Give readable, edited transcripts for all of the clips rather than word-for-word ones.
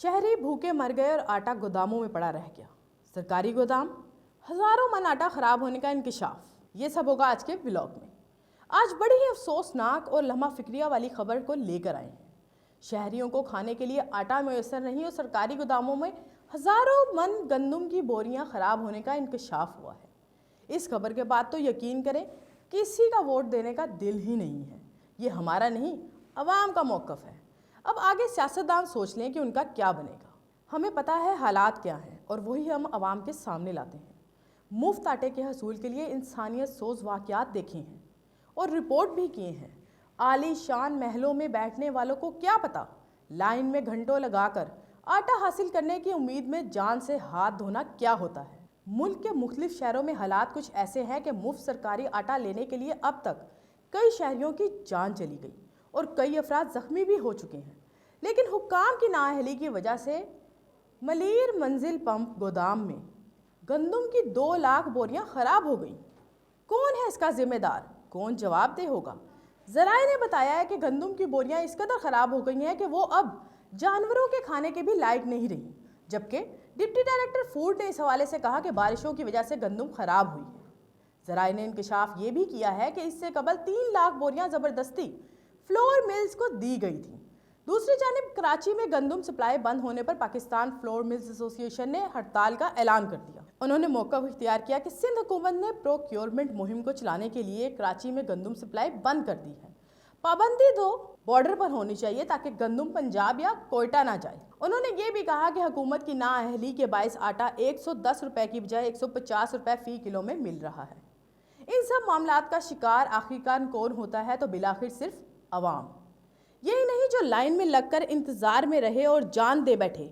शहरी भूखे मर गए और आटा गोदामों में पड़ा रह गया। सरकारी गोदाम, हजारों मन आटा खराब होने का इंकशाफ। ये सब होगा आज के व्लॉग में। आज बड़ी ही अफसोसनाक और लम्हा फिक्रिया वाली खबर को लेकर आए हैं। शहरियों को खाने के लिए आटा मैसर नहीं और सरकारी गोदामों में हजारों मन गंदम की बोरियां खराब होने का इंकशाफ हुआ है। इस खबर के बाद तो यकीन करें किसी का वोट देने का दिल ही नहीं है। ये हमारा नहीं, अवाम का मौक़िफ़ है। अब आगे सियासतदान सोच लें कि उनका क्या बनेगा। हमें पता है हालात क्या हैं और वही हम अवाम के सामने लाते हैं। मुफ्त आटे के हसूल के लिए इंसानियत सोज वाक़यात देखे हैं और रिपोर्ट भी किए हैं। आलीशान महलों में बैठने वालों को क्या पता लाइन में घंटों लगाकर आटा हासिल करने की उम्मीद में जान से हाथ धोना क्या होता है। मुल्क के मुख्तलिफ शहरों में हालात कुछ ऐसे हैं कि मुफ्त सरकारी आटा लेने के लिए अब तक कई शहरियों की जान चली गई और कई अफराद ज़ख्मी भी हो चुके हैं। लेकिन हुक्काम की नाअहली की वजह से मलीर मंजिल पंप गोदाम में गंदम की 2 लाख बोरियां ख़राब हो गईं। कौन है इसका ज़िम्मेदार? कौन जवाबदेह होगा? ज़राए ने बताया है कि गंदम की बोरियां इस कदर ख़राब हो गई हैं कि वो अब जानवरों के खाने के भी लायक नहीं रही। जबकि डिप्टी डायरेक्टर फूड ने इस हवाले से कहा कि बारिशों की वजह से गंदम ख़राब हुई है। ज़राए ने इंकशाफ ये भी किया है कि इससे कबल 3 लाख बोरियां ज़बरदस्ती फ्लोर मिल्स को दी गई थी। दूसरी जानिब कराची में गंदम सप्लाई बंद होने पर पाकिस्तान फ्लोर मिल्स एसोसिएशन ने हड़ताल का ऐलान कर दिया। उन्होंने मौका इख्तियार किया कि सिंध हुकूमत ने प्रोक्योरमेंट मुहिम को चलाने के लिए कराची में गंदम सप्लाई बंद कर दी है। पाबंदी तो बॉर्डर पर होनी चाहिए ताकि गंदम पंजाब या कोयटा ना जाए। उन्होंने ये भी कहा कि हुकूमत की नाअहली के बायस आटा 110 रुपए की बजाय 150 रुपए फी किलो में मिल रहा है। इन सब मामलात का शिकार आखिरकार कौन होता है? तो बिलाखिर सिर्फ अवाम। यही नहीं, जो लाइन में लगकर इंतज़ार में रहे और जान दे बैठे,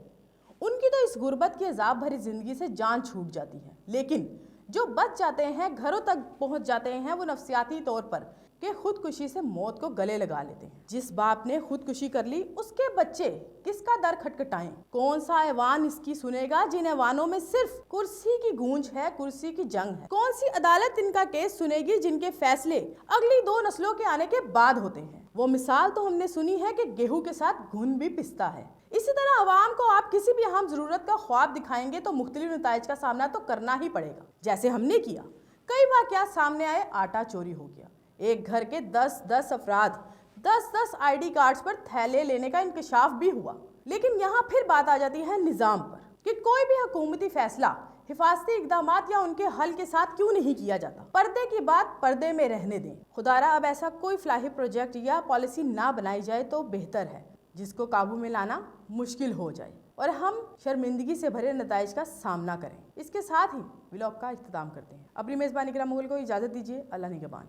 उनकी तो इस गुर्बत की अजाब भरी ज़िंदगी से जान छूट जाती है। लेकिन जो बच जाते हैं, घरों तक पहुंच जाते हैं, वो नफसियाती तौर पर कि खुदकुशी से मौत को गले लगा लेते हैं। जिस बाप ने खुदकुशी कर ली उसके बच्चे किसका दर खटखटाएं? कौन सा ऐवान इसकी सुनेगा जिन ऐवानों में सिर्फ कुर्सी की गूंज है, कुर्सी की जंग है? कौन सी अदालत इनका केस सुनेगी जिनके फैसले अगली 2 नस्लों के आने के बाद होते हैं? वो मिसाल तो हमने सुनी है कि गेहूं के साथ घुन भी पिसता है। इसी तरह अवाम को आप किसी भी अहम जरूरत का ख्वाब दिखाएंगे तो मुख्तलिफ नताइज का सामना तो करना ही पड़ेगा, जैसे हमने किया। कई वाकयात सामने आए, आटा चोरी हो गया। एक घर के 10-10 अफराद 10-10 ID कार्ड्स पर थैले लेने का इंकशाफ भी हुआ। लेकिन यहाँ फिर बात आ जाती है निज़ाम पर कि कोई भी हुकूमती फैसला हिफाजती इक़दामात या उनके हल के साथ क्यों नहीं किया जाता। पर्दे की बात पर्दे में रहने दें। खुदारा अब ऐसा कोई फलाही प्रोजेक्ट या पॉलिसी ना बनाई जाए तो बेहतर है जिसको काबू में लाना मुश्किल हो जाए और हम शर्मिंदगी से भरे नताइज का सामना करें। इसके साथ ही व्लॉग का इख्तिताम करते हैं। अपनी मेज़बान इकराम मुगल को इजाज़त दीजिए। अल्लाह निगहबान।